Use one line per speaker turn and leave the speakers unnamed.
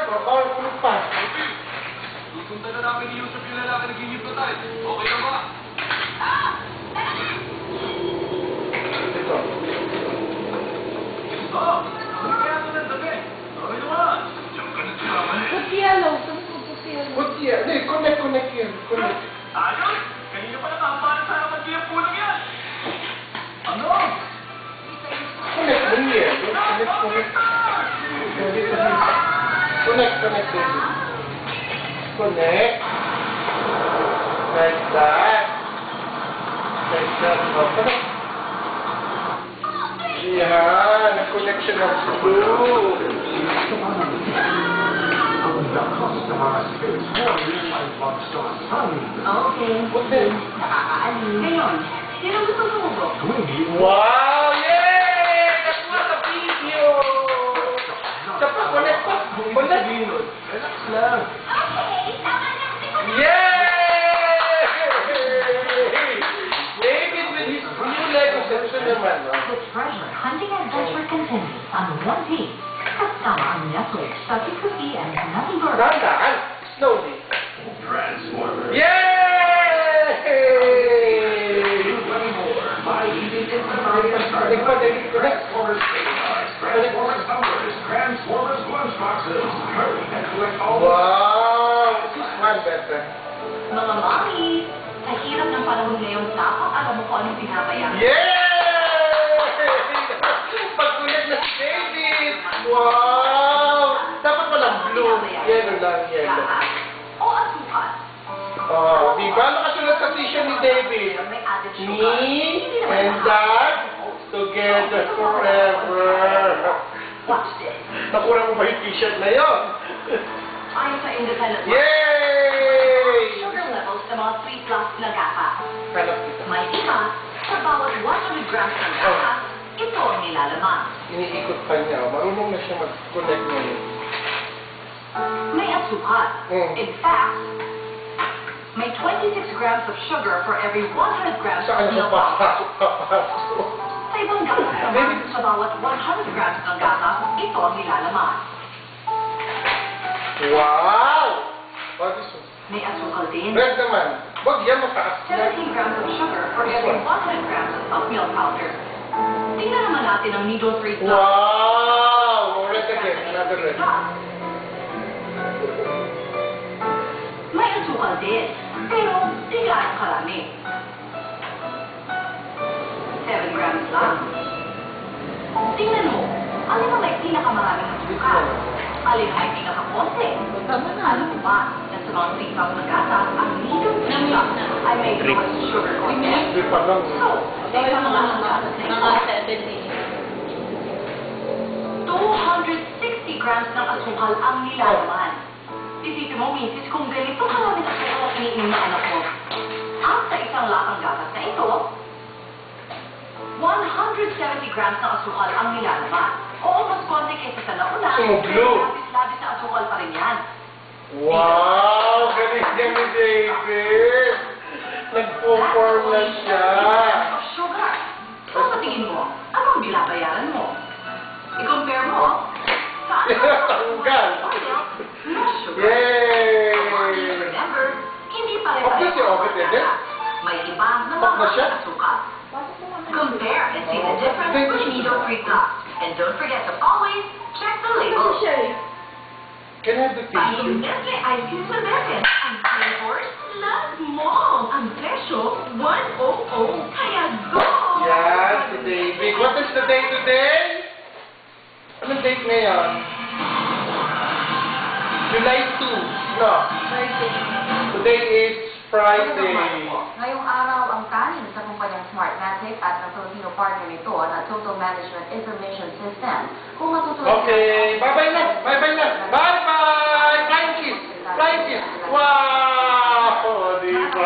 Bawal kulog pa.
Susunta na namin ni Yusuf yung lalaki na ginhypnotize. Okay lang ba?
Ito.
Oo! Kaya ito ng dami. Okay naman. Diyan ka na sinaman eh.
Put yellow. Sumunod po si yellow.
Put yan. Hindi, connect yan. Connect.
Ayos! Kanina pa nakampalan sa harapan kaya pulang yan. Ano?
Connect mo yan. Connect. Connect, baby. Connect. Like that. Like that. Oh, connect. Yan. Connection of glue.
Okay.
Okay.
Nakakaalis. Ngayon, sino gusto sumubok?
Wow! Yay! Nakuha sa video! Sapa, connect pa. Connect.
Relax lang.
Okay, tama na.
Yay! David with his new Lego set. Ito naman, no?
The treasure hunting adventure continues on One Piece. Kasama ang Netflix, Chucky Cookie, and Nothing Burger.
Dahan-dahan. Slowly.
Transformers.
Yay! Connect pa, David. Connect.
Transformers tumblers, Transformers lunchboxes. Hurry and collect all
Wow! This is one better.
Mga mami, sa hirap ng panahon ngayon, dapat alam mo kung anong pinabayaan.
Yay! Pag-connect na si David! Wow! Dapat walang blue. Yellow lang, yellow.
O asukal.
Oh, di ba? Nakasunod sa t-shirt ni David.
May added sugar.
Me and Dad together forever.
Watch this.
Nakura mo ba yung t-shirt na yun?
Ayon sa independent
Yay!
sugar levels sa mga 3 plus na gata.
Hanap kita.
May iba, sa bawat 100 grams ng gata, ito ang nilalaman.
Iniikot pa niya. Marunong na siya mag-connect ngayon.
May asukal.
Mm.
In fact, may 26 grams of sugar for every 100 grams
Saan
of
ka
milk.
papasok?
Sa ibang gatas naman, sa bawat 100 grams ng gatas, ito ang nilalaman.
Wow! What is it?
May asukal din.
Red naman. Wag yan mataas.
17 grams of sugar for every 100 grams of milk powder. Tingnan naman natin ang needle-free plus.
Wow! Red again. Another red.
May asukal din, pero di gaano karami. 7 grams lang. Tingnan mo, alin ang may pinakamaraming asukal? Alin ay pinakakonti? Alam mo ba na sa mga 3 ng gatas, ang needle-free plus ay may lowest sugar content?
Di pa lang.
So, sa isang mga gatas na ito, 260 grams ng asukal ang nilalaman. Isipin mo, misis, kung ganito karami na asukal ang iniinom na anak mo. At sa isang latang gatas na ito, 170 grams ng asukal ang nilalaman. Oo, mas konti kaysa sa nauna.
Blue.
Labis-labis na asukal pa rin yan.
Wow! Galing niya ni David! Nagpo-form na siya!
Of sugar. So, sa tingin mo, anong binabayaran mo? I-compare mo sa
Tanggal!
no sugar.
Yay!
Remember, hindi pa rin
Okay, si Obed, eh?
may iba na
Pak na siya?
mga asukal. Compare and see the difference with needle-free plus. And don't forget to always check the label.
Can I have the
Pahing
tissue?
Nestle Ice Cream sa Becken. Ang flavors, love mo. Ang presyo, 100. Kaya go!
Yes, si David. What is the day today? Anong date ngayon? July 2. No. Today is Friday.
Ngayong araw ang kanin sa kumpanyang Smartmatic at ng Filipino partner nito na Total Management Information System. Kung matutuloy
Okay. Bye-bye na. Bye-bye na. Bye-bye. Flying kiss. Flying kiss. Wow.